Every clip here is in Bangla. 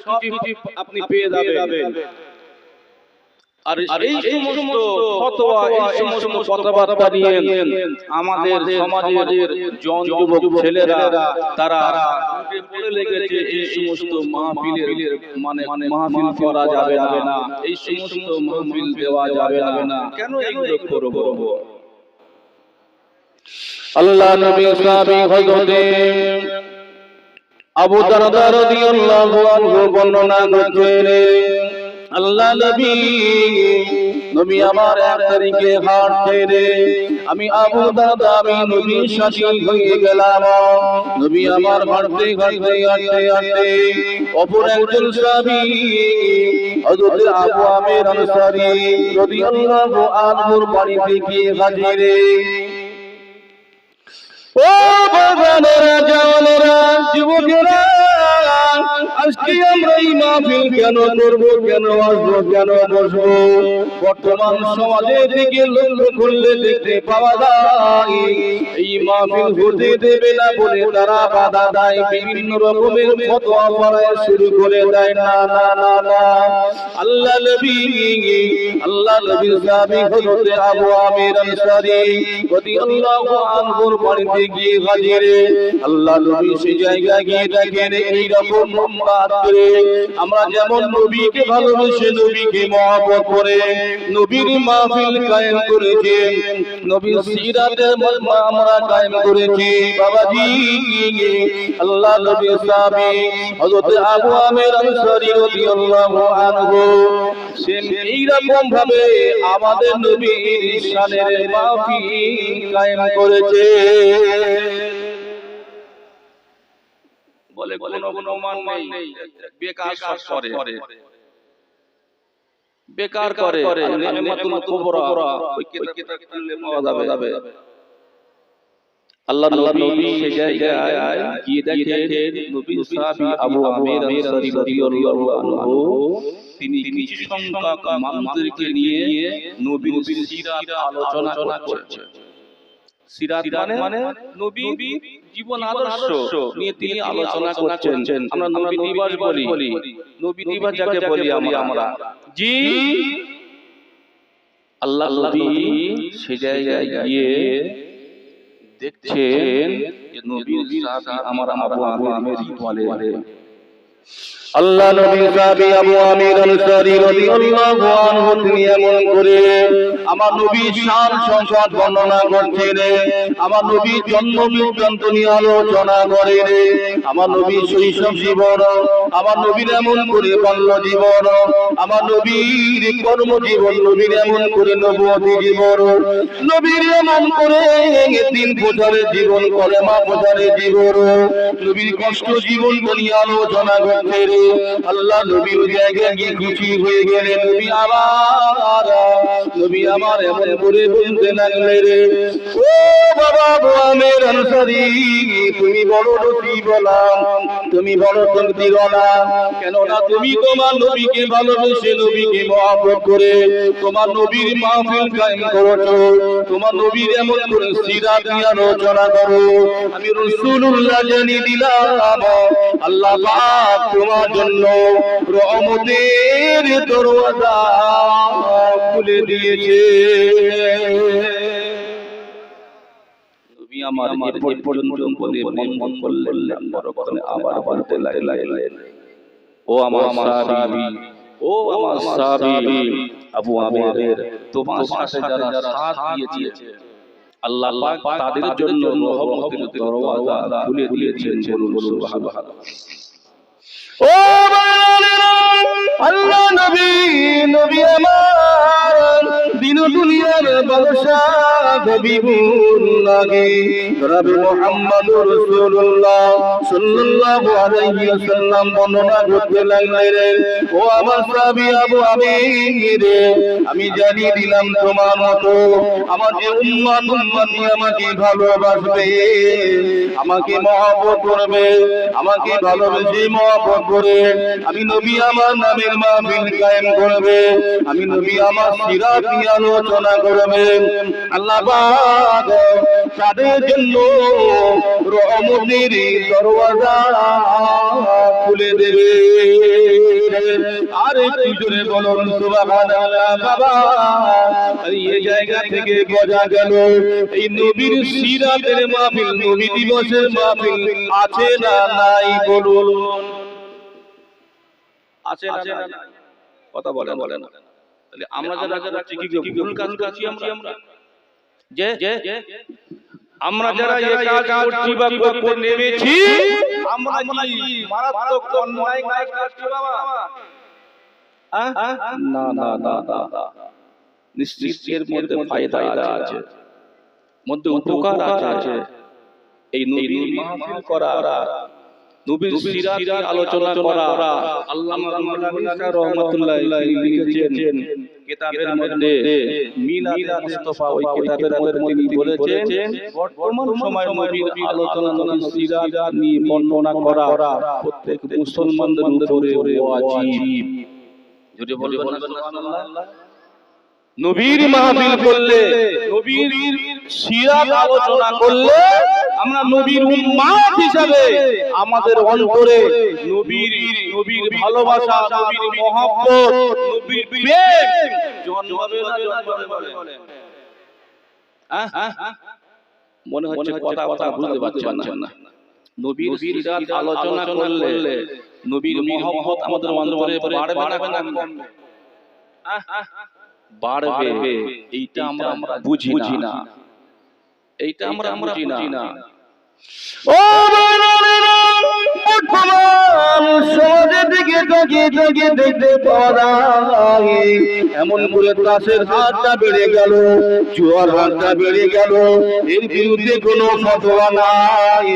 সবকিছু আপনি পেয়ে যাবেন। আর এই সমস্ত ফতোয়া, এই সমস্ত কথাবার্তা নিয়ে আমাদের সমাজের জন যুবক ছেলেরা তারা পড়ে লেগেছে এই সমস্ত মাহফিলের মানে মাহফিল করা যাবে না, এই সমস্ত মাহফিল দেওয়া যাবে না। কেন এগুলো করব? আল্লাহ নবী সাহাবী হযরত আবু দারদা রাদিয়াল্লাহু আনহু বর্ণনা করছেন, আল্লাহ নবী আমার এক তারিখে হাঁটতে আমি আবু দারদা আমি নবীর সাথী হয়ে গেলাম। নবী আমার হাঁটতে অপর একজন সাহাবী হযরত আবু আমির আনসারী রাদিয়াল্লাহু আনহুর বাড়িতে গিয়ে হাজির। ও বাবারা, জওয়ানেরা, যুবকেরা, আজকে আমরা এই মাহফিল কেন করব, কেন আসবো, কেন বসবো? বর্তমান সমাজের দিকে লক্ষ্য করলে দেখতে পাওয়া যায় এই মাহফিল হতে দেবে না বলে তারা বাধা দেয়, বিভিন্ন রকমের ফতোয়া পড়ায় শুরু করে দেয়। না না না না, আল্লাহ নবী সাহাবী হযরত আবু আমির আনসারী রাদিয়াল্লাহু আনহুর বাড়িতে গিয়ে হাজির। আল্লাহ নবী সেই জায়গায় গিয়ে দেখেন এইরকম মোহাম্মদ করে আমরা যেমন নবীকে ভালোবেসে নবীকে মহব্বত করে নবীর মাহফিল কায়েম করেছি, নবীর সিরাতের মজমা আমরা কায়েম করেছি। বাবাজি, আল্লাহ নবী সাহাবী হযরত আবু আমির আনসারী রাদিয়াল্লাহু আনহু সেম এইরকম ভাবে আমাদের নবীর শানের মাহফিল কায়েম করেছে। বলে কোনো মান নেই, বেকার করে নিয়ামতুল কুবরা ওই কিতাব খুললে পাওয়া যাবে। আল্লাহ নবী সেই জায়গায় গিয়ে দেখেন নবীর সাহাবী আবু আমির আনসারী রাদিয়াল্লাহু আনহু তিনি কিছু সংখ্যক মানুষদেরকে নিয়ে নবীর সিরাত আলোচনা করছেন। সিরাত মানে নবী জীবন আদর্শ নিয়ে তিনি আলোচনা করছেন। আমরা নবী দিবস বলি, নবী দিবস যাকে বলি আমরা। জি, আল্লাহ নবী সেই জায়গায় গিয়ে দেখছেন যে নবীর সাহাবী আমার আবু আমির বলে, আল্লাহ নবী সাহাবী আবু আমির আনসারী রাদিয়াল্লাহু আনহু তিনি এমন করে আমার নবীর শান সংবাদ বর্ণনা করছেন, আমার নবীর জন্ম বৃত্তান্ত নিয়ে আলোচনা করেন, আমার নবীর শৈশব জীবন, আমার নবীর এমন করে বাল্য জীবন, আমার নবীর কর্মজীবন, নবীর এমন করে নবুয়তি জীবন, নবীর এমন করে 3 বছরের জীবন, কলেমা প্রচারের জীবন, নবীর কষ্ট জীবন নিয়ে আলোচনা করছেন। আল্লাহ নবী ওই জায়গায় গিয়ে খুশি হয়ে গেলেন। নবী আমার এমন করে বলতে লাগলেন, ও বাবা আবু আমির আনসারী, তুমি বড় নসিবওয়ালা, তুমি বড় তকদীরওয়ালা। কেননা তুমি তোমার নবীকে ভালোবেসে নবীকে মহব্বত করে তোমার নবীর মাহফিল কায়েম করেছো, তোমার নবীর এমন করে সিরাত নিয়ে আলোচনা করো। আমি রাসূলুল্লাহ জানিয়ে দিলাম আল্লাহ পাক তোমার জন্য রহমতের দরওয়াজা খুলে দিয়েছে। নবী আমার এরপর পর্যন্ত বলে মন করলেন, পরক্ষণে আবার বলতে লাগলেন, ও আমার সাহাবী, ও আমার সাহাবী আবু আমির, তোমার সাথে যারা সাথ দিয়েছে আল্লাহ পাক তাদের জন্য রহমতের দরওয়াজা খুলে দিয়েছেন। বলুন সুবহানাল্লাহ। ও আল্লাহ নবী আমার দিন দুনিয়ার বাদশাহ হাবিবুল্লাহ নবী মুহাম্মদুর রাসূলুল্লাহ সাল্লাল্লাহু আলাইহি ওয়াসাল্লাম বর্ণনা করতে লাগলেন, ও আমার সাহাবী আবু আমির, আমি জানিয়ে দিলাম তোমার মতো আমার যে উম্মত আমাকে ভালোবাসবে, আমাকে মহব্বত করবে, আমাকে ভালোবেসে মহব্বত করে আমি নবী আমার নামের মাহফিল কায়েম করবে, আমি নবী আমার সিরাত নিয়ে আলোচনা করবে, আল্লাহ পাক তাদের জন্য রহমতের দরওয়াজা খুলে দেবে। গেছে। আর একটু জোরে বলুন সুবহানাল্লাহ। বাবা এই জায়গা থেকে বোঝা গেল এই নবীর সিরাতের মাহফিল, নবী দিবসের মাহফিল আছে না নাই বলুন? আছে না নাই? কথা বলেন বলেন। তাহলে আমরা যারা যারা কি ভুল কাজ করছি, আমরা যে আমরা যারা এই কাজ করছি বা করতে নেমেছি, আমরা কি মারাত্মক অন্যায় কাজ করছি বাবা? না না না না, নিশ্চিত এর মধ্যে ফায়দা আছে, মধ্যে উপকার আছে। এই নবীর মাহফিল করা, নবীর সিরাত আলোচনা করা, আল্লামা রহমাতুল্লাহ লিখেছেন কিতাবের মধ্যে মিলাদে মুস্তাফা, ওই কিতাবের মধ্যে তিনি বলেছেন বর্তমান সময়ে নবীর আলোচনা, নবীর সিরাত নিয়ে বর্ণনা করা প্রত্যেক মুসলমানদের উপরে ওয়াজিব। যদি বলবেন সুবহানাল্লাহ। নবীর মাহফিল করলে, নবীর সিরাত আলোচনা করলে আমরা নবীর উম্মত হিসাবে আমাদের অন্তরে নবীর ভালোবাসা, নবীর মহব্বত, নবীর প্রেম জন্মাবে না জন্মাবে? মনে হচ্ছে কথা বুঝতে পারছেন না। নবীর সিরাত আলোচনা করলে নবীর মহব্বত আমাদের অন্তরে বাড়বে না কমবে? বাড়বে। এইটা আমরা বুঝি না, এইটা আমরা বুঝি না। ও সমাজের দিকে দেখতে পাওয়া যায়, এমন করে তাসের হাতটা বেড়ে গেল, জুয়ার হাতটা বেড়ে গেল, এর বিরুদ্ধে কোনো ফতোয়া নাই।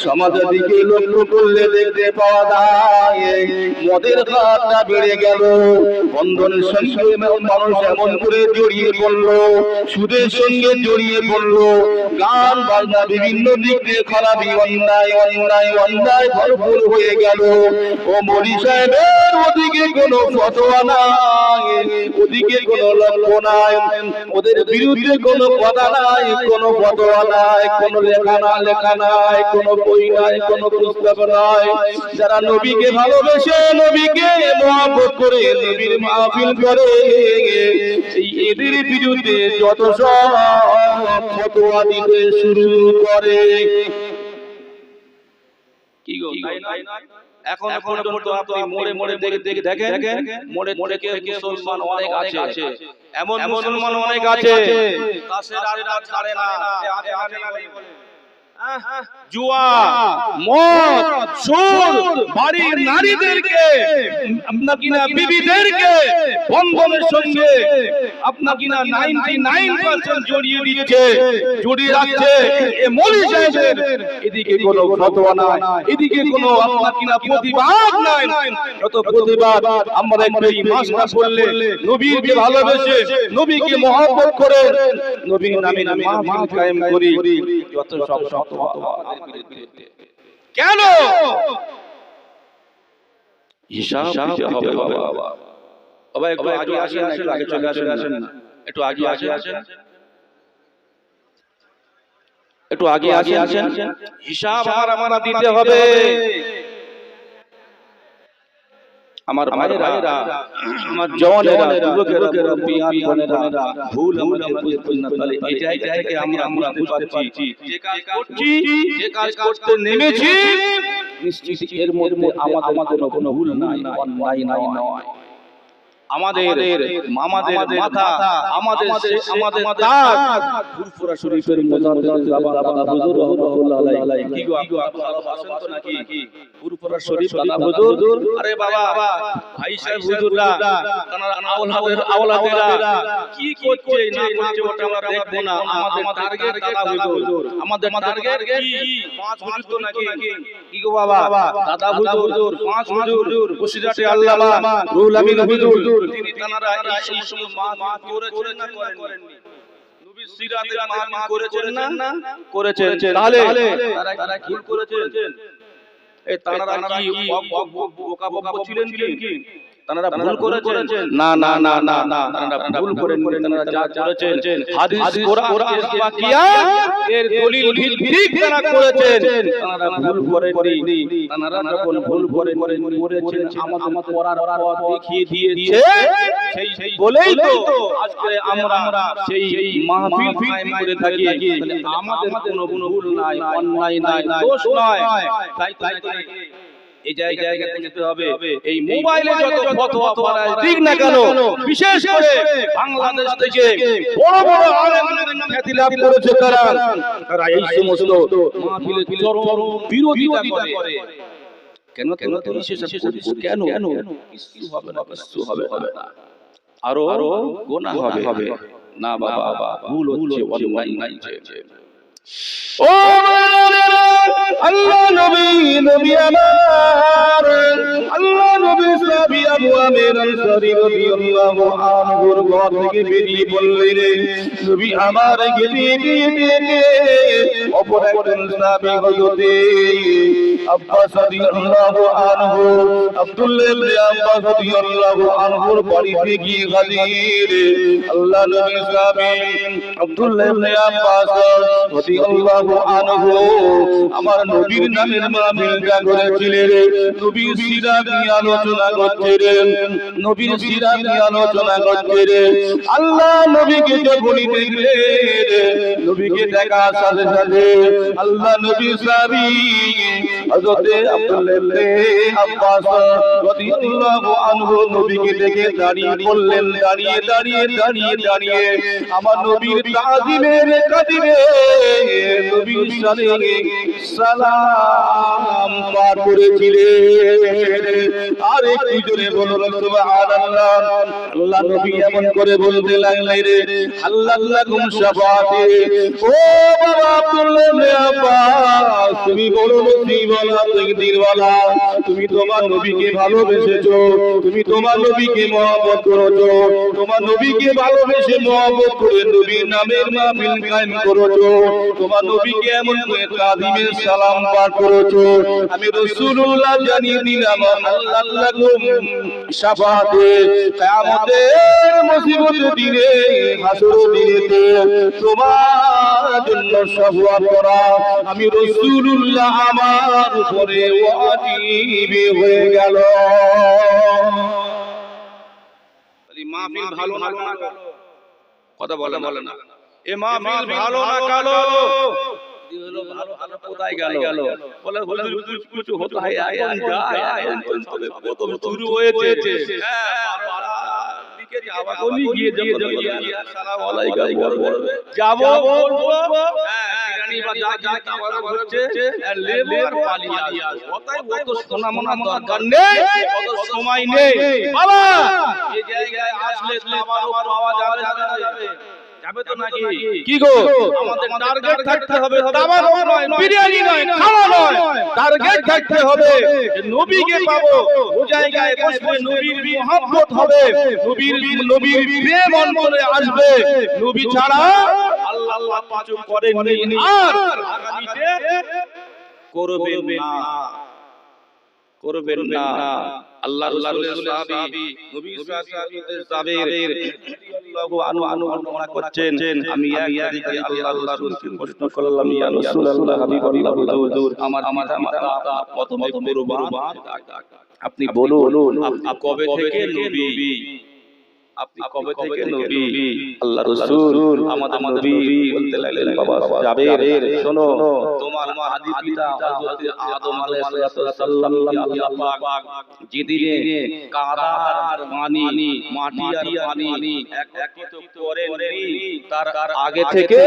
সমাজের দিকে লক্ষ্য করলে দেখতে পাওয়া যায় মদের হাতটা বেড়ে গেল, বন্ধনের সঙ্গে মানুষ এমন করে জড়িয়ে পড়লো, সুদের সঙ্গে জড়িয়ে পড়লো, গান বাজনা বিভিন্ন দিক দিয়ে খারাপি, অন্যায় অন্যায় অন্যায় ভরপুর হয়ে গেল। ও মৌলী সাহেবের ওদিকে কোনো ফতোয়া নাই, ওদিকে কোনো লক্ষ্য নাই, ওদের বিরুদ্ধে কোনো কথা নাই, কোনো ফতোয়া নাই, কোনো লেখা নাই, কোনো বই নাই, কোনো পুস্তক নাই। যারা নবীকে ভালোবেসে, নবীকে মহব্বত করে নবীর মাহফিল করে, এদের বিরুদ্ধে যত সব ফতোয়া দিতে শুরু করে। কি গো এখন পর্যন্ত আপনি মোড়ে দেখেন, মোড়ে মুসলমান অনেক আছে, এমন মুসলমান অনেক আছে তাসের আড্ডা ছাড়ে না, জুয়া, মদ, সুদ, বাড়ির নারীদেরকে, আপনার কিনা বিবিদেরকে বন্ধনের সঙ্গে আপনার কিনা 99% জড়িয়ে দিচ্ছে, জড়িয়ে রাখছে। এ মৌলী সাহেবের এদিকে কোনো ফতোয়া নাই, এদিকে কোনো আপনার কিনা প্রতিবাদ নাই। যত প্রতিবাদ আমরা এই মাসটা পড়লে নবীকে ভালোবেসে, নবীকে মহব্বত করে নবীর নামে মাহফিল কায়েম করি, যত সব কেন হিসাব দিতে হবে বাবা। বাবা একটু আগে আসেন, একটু আগে চলে আসেন না, একটু আগে আসেন, একটু আগে আসেন। হিসাব আমরা দিতে হবে। আমার ভাইরা, আমার জওয়ানেরা, যুবকেরা, পিয়ার বোনেরা, ভুল আমাদের বুঝবেন না। তাহলে এই জায়গা থেকে আমরা বুঝতে পারছি যে কাজ করছি, যে কাজ করতে নেমেছি, নিশ্চিত এর মধ্যে আমাদের কোনো ভুল নাই, অন্যায় নয়। আমাদের মাথা, আমাদের তাজ ফুরফুরা শরীফের মুজাদ্দিদ দাদা হুজুর রাহমাতুল্লাহ আলাইহি। কি গো ভালোবাসেন তো নাকি ফুরফুরা শরীফ দাদা হুজুর? আরে বাবা ভাই সাহেব হুজুররা, তারা আওলাদেরা কি করছে না করছে ওটা আমরা দেখবো না। আমাদের টার্গেট দাদা হুজুর, আমাদের টার্গেট কি? পাঁচ হুজুর তো নাকি? কি গো বাবা, দাদা হুজুর, পাঁচ হুজুর, বসিরাটে আল্লামা রুহুল আমিন হুজুর, তিনি তারা এই সময় মাহফিল করেছেন না করেননি? নবীর সিরাতের মাহফিল করেছেন না করেছেন? তাহলে তারা কি করেছেন? এই তারা কি বোকা ছিলেন কি? তারা ভুল করেছেন? না না না না না, তারা ভুল করেননি। তারা যা করেছেন হাদিস কোরআন এর দলিল ভিত্তিক তারা করেছেন। তারা ভুল করেননি। তারা যখন ভুল করেছেন আমাদের করার পথ দেখিয়ে দিয়েছে। সেই বলেই তো আজকে আমরা সেই মাহফিল কায়েম করে থাকি। আমাদের কোনো ভুল নাই, অন্যায় নাই, দোষ নাই। তাই এই জায়গায় বুঝতে হবে, এই মোবাইলে যত ফতোয়া পড়ায় ঠিক না কেন, বিশেষ করে বাংলাদেশ থেকে বড় বড় আলেমদের খ্যাতি লাভ করেছে তারা এই সমস্ত মাহফিলের চরম বিরোধিতা করে। কেন কেন কিছু হবে না, কিছু হবে না, আরো গুনাহ হবে না বাবা, ভুল হচ্ছে, অন্যায় হচ্ছে। ও আল্লাহ নবী আমার, আল্লাহ নবী সাহাবী আবু আমির আনসারী রাদিয়াল্লাহু আনহুর ঘর থেকে বেরিয়ে বললেন, নবী আমার গেলে অপর একজন সাহাবী হযরতে আব্বাস রাদিয়াল্লাহু আনহু, আব্দুল্লাহ ইবনে আব্বাস রাদিয়াল্লাহু আনহুর বাড়িতে গিয়ে হাজির। আল্লাহ নবী সাহাবী আব্দুল্লাহ ইবনে আব্বাস রাদিয়াল্লাহু আনহু আমার নবীর নামের মাহফিলটা করেছিলেন। নবীর সিরাত নিয়ে আলোচনা করছিলেন, নবীর সিরাত নিয়ে আলোচনা করছিলেন। আল্লাহ নবীকে যখনই দেখলেন, নবীকে দেখার সাথে সাথে আল্লাহ নবী সাহাবী হযরতে আব্দুল্লাহ ইবনে আব্বাস রাদিয়াল্লাহু আনহু নবীকে দেখে দাঁড়িয়ে পড়লেন। দাঁড়িয়ে আমার নবীর তাজিমের কাদিমে নবীর সানে সালাম পাঠ করেছিলেন। আর একটু জোরে বলুন সুবহানাল্লাহ। আল্লাহ নবী এমন করে বলতে লাগলেন, আল্লাহ লাকুম শাফাআতি। ও বাবা আব্দুল্লাহ ইবনে আব্বাস, তুমি বড় নসিবওয়ালা, তাকদীরওয়ালা। তুমি তোমার নবীকে ভালোবেসেছো, তুমি তোমার নবীকে মহব্বত করেছো, তোমার নবীকে ভালোবেসে মহব্বত করে নবীর নামের মাহফিল কায়েম করেছো, তোমার নবীকে এমন করে তাজিমের সালাম পাঠ করেছো। আমি রাসূলুল্লাহ জানিয়ে দিলাম, আল্লাহ লাকুম শাফাআতে, কিয়ামতের মুসিবতের দিনে, হাসরের দিনেতে তোমার জন্য শাফাআত করা আমি রাসূলুল্লাহ আমার উপরে ওয়াজিব হয়ে গেল। মাহফিল ভালো না কালো, কথা বলে না, এ মাহফিল ভালো না কালো, ভালো ভালো কোথায় গেল? বলে হুজুর কিছু হতো হয় এখন যায়, এখন তবে প্রথম শুরু হয়েছে। দিকে যাওয়া বলি গিয়ে আসসালামু আলাইকুম বলবে, যাব বলবো, বিরিয়ানি বা যা খাবার হচ্ছে লেবু আর পালিয়ে আসবো। কথাই অত শোনা মনা দরকার নেই, অত সময় নেই বাবা। এই জায়গায় আসলে খাবারও পাওয়া যাবে তো নাকি? কি গো, আমাদের টার্গেট থাকতে হবে, তাবারক নয়, বিরিয়ানি নয়, খাওয়া নয়, টার্গেট থাকতে হবে নবীকে পাবো। ও জায়গায় বসবে, নবীর মহব্বত হবে, নবীর প্রেম অন্তরে আসবে। নবী ছাড়া আল্লাহ পাচক করেননি আর আগামীতে করবেন না। আল্লাহ রাসূলের সাহাবী, নবীর সাহাবীদের সাহাবীর রাদিয়াল্লাহু আনহু বর্ণনা করছেন, আমি একদিকে আল্লাহর রাসূলকে প্রশ্ন করলাম, ইয়া রাসূলুল্লাহ, হাবিবাল্লাহ, হুজুর আমার পিতা প্রথমে কুরবান, আপনি বলুন আপনি কবে থেকে নবী? আপনি কবে থেকে নবী? আল্লাহ রাসূল আমাদের নবী বলতে লাগলেন, বাবা জাবের শোনো, তোমার আদি পিতা হযরত আদম আলাইহিস সালামকে আল্লাহ পাক যেদিনে কাদার পানি, মাটি আর পানি একত্রিত করেননি, তার আগে থেকে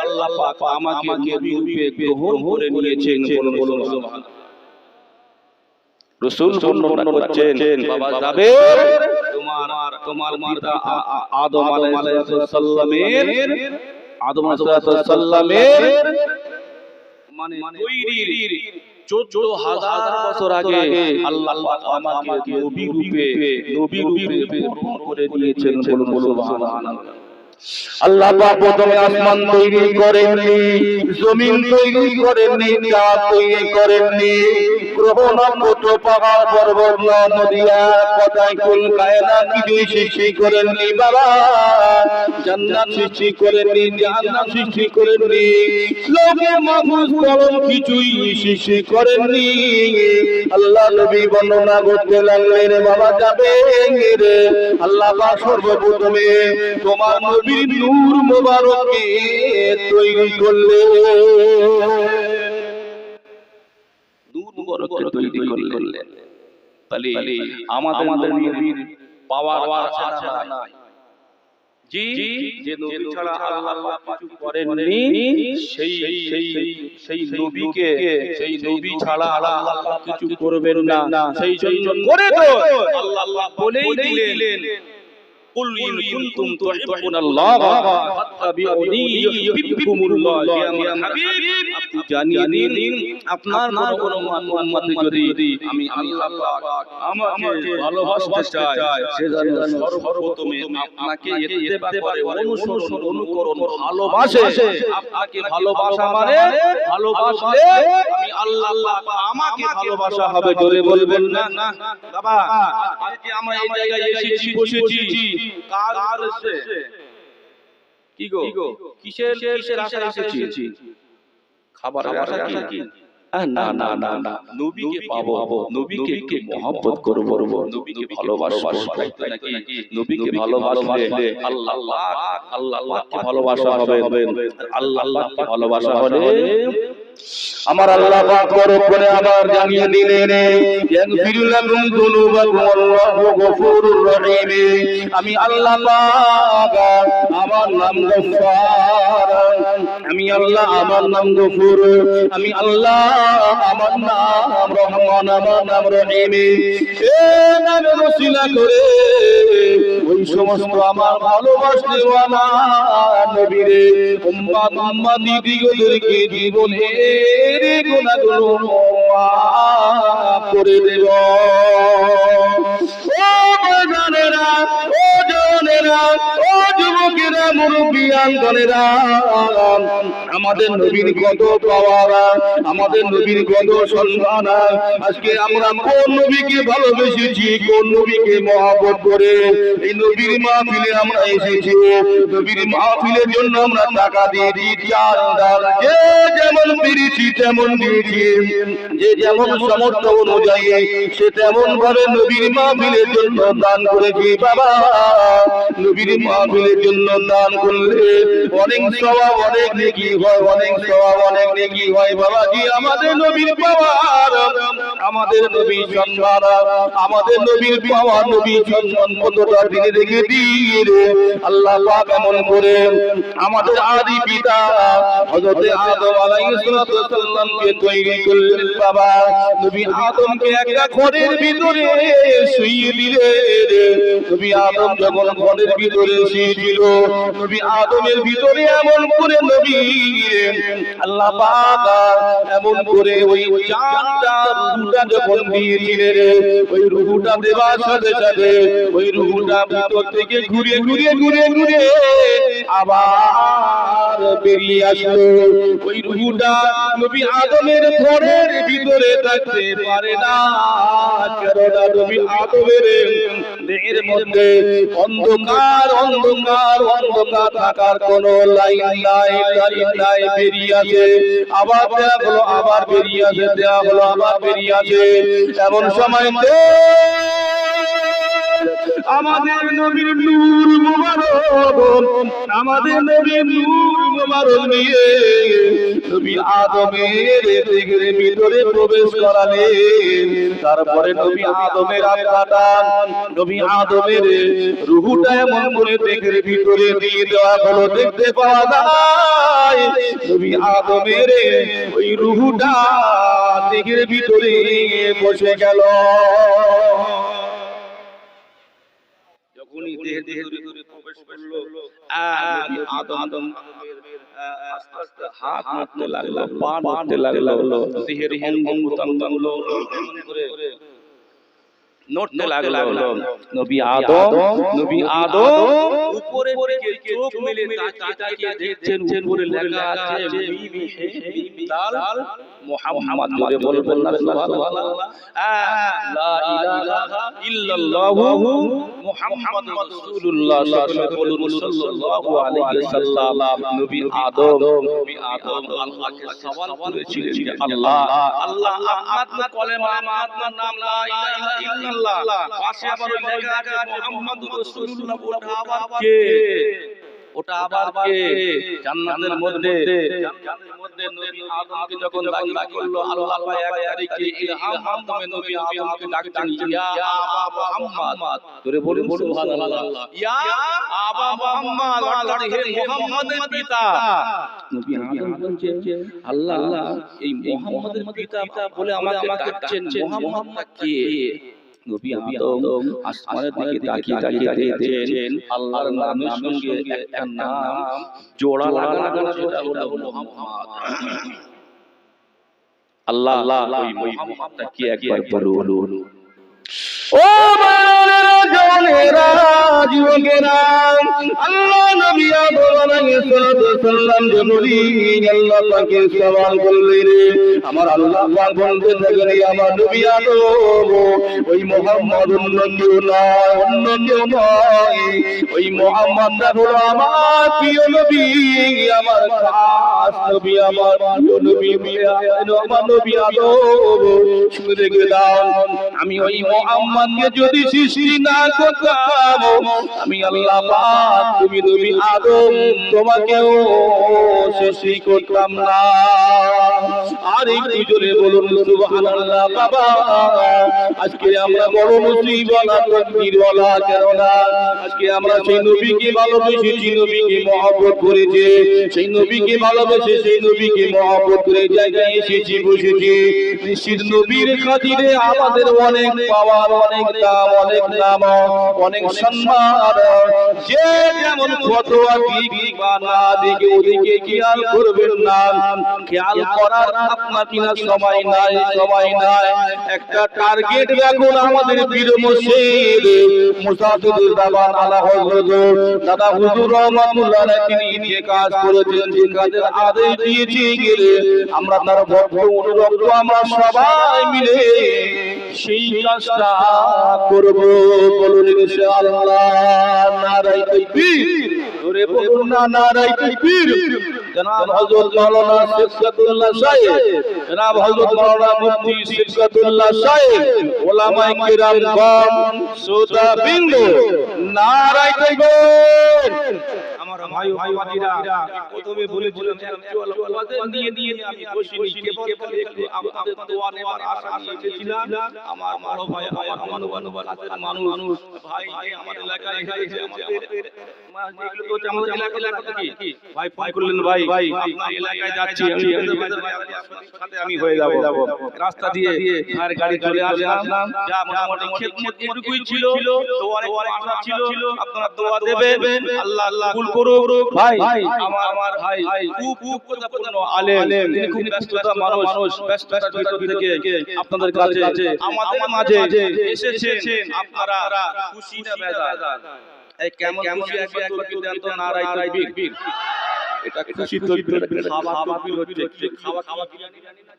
আল্লাহ পাক আমাকে নবী রূপে গ্রহণ করে নিয়েছেন। বলুন সুবহানাল্লাহ। রাসূল বর্ণনা করছেন, বাবা জাবের তোমার পিতা আদম আলাইহিস সালামের মানে তৈরির 14,000 বছর আগে আল্লাহ পাক আমাকে নবী রূপে গ্রহণ করে দিয়েছেন। বলুন সুবহানাল্লাহ। আল্লাহ পাক প্রথমে আসমান তৈরি করেননি, জমিন তৈরি করেননি, চাঁদ তৈরি করেননি, গ্রহ নক্ষত্র পাহাড় পর্বত নদিয়া কথায় কুল কায়নাত কিছুই সৃষ্টি করেননি বাবা। জান্নাত সৃষ্টি করেননি, জাহান্নাম সৃষ্টি করেননি, লৌহে মাহফুজ কলম কিছুই সৃষ্টি করেননি। আল্লাহ নবী বর্ণনা করতে লাগলেন বাবা যাবে রে আল্লাহ পাক সর্বপ্রথমে তোমার নবীর নূর মোবারককে তৈরি করলেন, নূর মোবারককে তৈরি করলেন। তাহলে আমাদের নবীর পাওয়ার আছে না নাই? জি, যে নবী ছাড়া আল্লাহ পাক কিছু করেননি, সেই নবীকে, সেই নবী ছাড়া আল্লাহ পাক কিছু করবেন না। সেই জন্য করে তো আল্লাহ বলেই দিলেন কুল ইন কুনতুম তুহিব্বুনাল্লাহ ফাত্তাবিউনি ইউহিব্বুকুমুল্লাহ। ইয়া আমার হাবিব আপনি জানিয়ে দিন আপনার কোন উম্মত যদি আমি আল্লাহ পাক আমাকে ভালোবাসতে চায় সেজন্য সর্বপ্রথমে আপনাকে ইত্তেবা করে অনুসরণ অনুকরণ ভালোবাসে। আপনাকে ভালোবাসা মানে ভালোবাসলে আমি আল্লাহ পাক আমাকে ভালোবাসা হবে। জোরে বলবেন না বাবা। আজকে আমরা এই জায়গায় এসেছি বসেছি কার উদ্দেশ্যে? কি গো কিসের আশায় এসেছি? খাবারের আশা কি? না না না না, নবীকে পাবো, নবীকে একটু মহব্বত করব, নবীকে ভালোবাসবো। নাকি নবীকে ভালোবাসলে আল্লাহকে ভালোবাসা হবে, আল্লাহকে ভালোবাসা হলে আমার আল্লাহ পাক পরপরে আবার জানিয়ে দিলেন ইয়াগফিরু লাকুম যুনুবাকুম আল্লাহু গফুরুর রহিম। আমি আল্লাহ পাক আমার নাম গফফার, আমি আল্লাহ আমার নাম গফুর, আমি আল্লাহ আমার নাম রহমান, আমার নাম রহিম। এ নামের ওসিলা করে ওই সমস্ত আমার ভালোবাসনেওয়ালা নবীরে উম্মত দিগদেরকে জীবনের গুনাহগুলো মাফ করে দেব। ও জানেরা, ও জনেরা, ও যুবকেরা, মুরব্বিয়ান গণেরা, আমাদের নবীর কত পাওয়ার, আমাদের নবীর কত সম্মান। আজকে আমরা কোন নবীকে ভালোবেসেছি, কোন নবীকে মহব্বত করে এই নবীর মাহফিলে আমরা এসেছি। নবীর মাহফিলের জন্য আমরা টাকা দিয়েছি, চাল ডাল যে যেমন পেরেছি তেমন দিয়েছি, যে যেমন সামর্থ্য অনুযায়ী সে তেমন ভাবে নবীর মাহফিলের জন্য দান করেছি বাবা। নবীর মাহফিলের জন্য দান করলে অনেক সওয়াব, অনেক নেকি হয়, অনেক সওয়াব, অনেক নেকি হয় বাবাজি। আমাদের নবীর পাওয়ার, আমাদের নবীর সম্মান, আমাদের নবীর পাওয়ার, নবীর সম্মান কতটা দিনে দেখে দিয়ে আল্লাহ পাক এমন করে আমাদের আদি পিতা হযরত আদম আলাইহিস সালামকে তৈরি করলেন বাবা। নবী আদমকে একটা ঘরের ভিতরে শুইয়ে দিলেন। নবী আদম যখন ঘরের ভিতরে শুয়েছিল, নবী আদমের ভিতরে এমন করে নবী আল্লাহ পাক এমন করে ওই জানটা রূহটা যখন দিয়েছিলেন, ওই রূহটা দেওয়ার সাথে সাথে ওই রূহটা ভিতর থেকে ঘুরে ঘুরে ঘুরে ঘুরে আবার বেরিয়ে আসলো। ওই রূহটা নবী আদমের ঘরের ভিতরে থাকতে পারে না, কেননা নবী আদমের দেহের মধ্যে অন্ধকার অন্ধকার অন্ধকার থাকার কোনো লাইন নাই, লাইন নাই। বেরিয়ে আসে আবার দেয়া হলো, আবার বেরিয়ে আসে, দেয়া হলো, আবার বেরিয়ে আসে। এমন সময় আমাদের নবীর নূর মোবারক, আমাদের নবীর নূর মোবারক নিয়ে নবী আদমের দেহের ভিতরে প্রবেশ করালেন। তারপরে নবী আদমের আত্মাটা, নবী আদমের রূহটা এমন করে দেহের ভিতরে দিয়ে দেওয়া হলো, দেখতে পাওয়া যায় নবী আদমের ওই রূহটা দেহের ভিতরে বসে গেল। যখনই দেহের ভিতরে প্রবেশ করলো, আদম আস্তে আস্তে হাত নাড়তে লাগলো, পা নাড়তে লাগলো, দেহের অঙ্গ প্রত্যঙ্গগুলো নড়তে লাগলো। নবী আদম উপরে দিকে চোখ মেলে তাকিয়ে দেখছেন, উপরে লেখা আছে মিদাল মুহাম্মদ। জোরে বলবেন না সুবহানাল্লাহ। লা ইলাহা ইল্লাল্লাহু মুহাম্মাদুর রাসূলুল্লাহ। সকলে বলুন সাল্লাল্লাহু আলাইহি ওয়াসাল্লাম। নবী আদম আল্লাহকে সওয়াল করেছিলেন যে আল্লাহ আপনার কলেমা, আপনার নাম লা ইলাহা ইল্লাল্লাহ, পাশে আবার লেখা আছে মুহাম্মাদুর রাসূলুল্লাহ, ওটা আবার কে? জান্নাতের মধ্যে নবী আদমকে যখন দাখিল করলো, আল্লাহ পাক এক তারিখে ইলহাম মাধ্যমে নবী আদমকে ডাকতেন, ইয়া আবা মুহাম্মদ। জোরে বলুন সুবহানাল্লাহ। ইয়া আবা মুহাম্মদ, অর্থাৎ হে মুহাম্মাদের পিতা। নবী আদম বলছেন, আল্লাহ এই মুহাম্মাদের পিতা বলে আমাকে ডাকছেন, মুহাম্মদটা কে? নবী আদম আসমানের দিকে তাকিয়ে দেখেন আল্লাহর নামের সঙ্গে একটা নাম জোড়া লাগানো, সেটা হলো মুহাম্মদ। আল্লাহ ওই মুহাম্মদটা কি একবার বলুন। ও মায়েরা, জওয়ানেরা, যুবকেরা, আল্লাহ নবী আদম আলাইহিস সালাম নবী আল্লাহ পাকে সওয়াল করলেন, আমার আল্লাহ পাক বলতে থাকলেন, আমার নবী আদম ওই মুহাম্মদ অন্য কেউ নয়, ওই মুহাম্মদটা হলো আমার প্রিয় নবী, আমার খাস নবী, আমার প্রিয় নবী, আমার নবী আদম। শুনে রেখে দাও, আমি ওই মুহাম্মদকে যদি সৃষ্টি না করতাম, আমি আল্লাহ পাক তুমি নবী আদম তোমাকেও সৃষ্টি করতাম না। আর একটু জোরে বলুন সুবহানাল্লাহ। বাবা, আজকে আমরা বড় মুসিবত তাকবীর বলা, কেননা আজকে আমরা সেই নবীকে ভালোবেসেছি, নবীকে মহব্বত করেছি, সেই নবীকে ভালোবেসে সেই নবীকে মহব্বত করে জায়গায় এসেছি, বসেছি। নিশ্চিত নবীর খাতিরে আমাদের অনেক পাওয়ার, অনেক দাম, অনেক নাম, অনেক সম্মান। যে যেমন ফতোয়া দিক বা না দিকে ওদিকে খেয়াল করবেন না, খেয়াল করার আপনার কিনা সময় নাই। একটা টার্গেট রাখুন, আমাদের পীর মুর্শিদ মুসাদ্দিদুর জামান আলা হযরত দাদা হুজুর রহমাতুল্লাহ আলাইহি, তিনি নিয়ে কাজ করেছেন, যে কাজের আদেশ দিয়েছি আমরা তার ভক্ত অনুরক্ত, আমরা সবাই মিলে সেই কাজটা করব। বলুন ইনশাআল্লাহ। নারায়ে তাকবীর, জোরে বলুন না নারায়ে তাকবীর। জনাব হযরত মাওলানা সিফাতুল্লাহ সাহেব, জনাব হযরত মাওলানা মুফতি সিফাতুল্লাহ সাহেব, উলামায়ে কিরামগণ, শ্রোতা বিন্দু, নারায়ে তাকবীর। আমার ভাই ও ভাইরা, প্রথমে বলেছিলাম ওয়াদের নিয়ে আমি বসিনি, কেবল একটু আপনাদের দোয়া নেবার আশা নিয়ে এসেছিলাম। আমার বড় ভাই, আমার কাছের মানুষ ভাই, আমাদের এলাকায় এসেছে, আমাদের এগুলো তো আমাদের এলাকায় কি ভাই ফোন করলেন, ভাই আপনার এলাকায় যাচ্ছি সাথে আমি হয়ে যাব। রাস্তা দিয়ে আর গাড়ি চলে আসলাম, যা মোটামুটি খেদমত এটুকুই ছিল, তো অনেক আশা ছিল আপনারা দোয়া দেবেন, আল্লাহ কবুল করুক। ভাই আমার ভাই খুব গুরুত্বপূর্ণ আলেম, তিনি খুব ব্যস্ততা মানুষ, ব্যস্ততার ভিতর থেকে আপনাদের কাছে আমাদের মাঝে এসেছেন। আপনারা খুশি না বেজার? এই কেমন খুশি, একবার তাকবীর দেন তো, নারায়ে তাকবীর। এটা খুশি তাকবীর, খাওয়া তাকবীর হচ্ছে, খাওয়া বিরিয়ানি জানি না,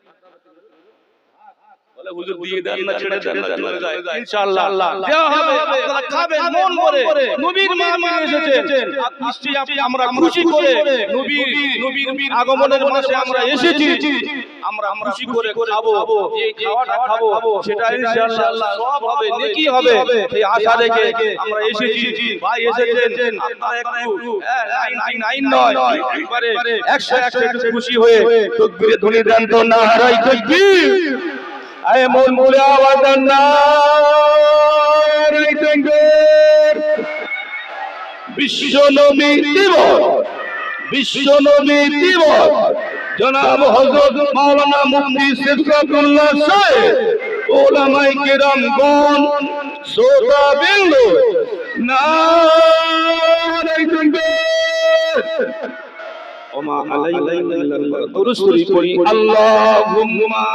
বলে হুজুর দিয়ে দেন না, ছেড়ে দেন না, চলে যায়, ইনশাআল্লাহ দেওয়া হবে, আপনারা খাবেন মন ভরে। নবীর মাহফিলে এসেছেন, নিশ্চয়ই আমরা খুশি করে, নবীর আগমনের মাসে আমরা এসেছি, আমরা খুশি করে খাবো, এই খাওয়াটা খাবো, সেটা ইনশাআল্লাহ সওয়াব হবে, নেকি হবে, এই আশা রেখে আমরা এসেছি। ভাই এসেছেন, আপনারা একটু 99 নয়, একবারে 100 একটু খুশি হয়ে তাকবীরের ধ্বনি দেন তো, নারায়ে তাকবীর। আয় মন বলে আওয়াজ দেন, নারায়ে তাকবীর। বিশ্ব নবী দিবস, জনাব হযরত মাওলানা মুফতি সিফাতুল্লাহ সাহেব, উলামায়ে কিরামগণ, শ্রোতা বিন্দু, নারায়ে তাকবীর। ওমা আলাইনা ইল্লাল্লাহ। দুরূদ শরীফ পড়ি, আল্লাহুম্মা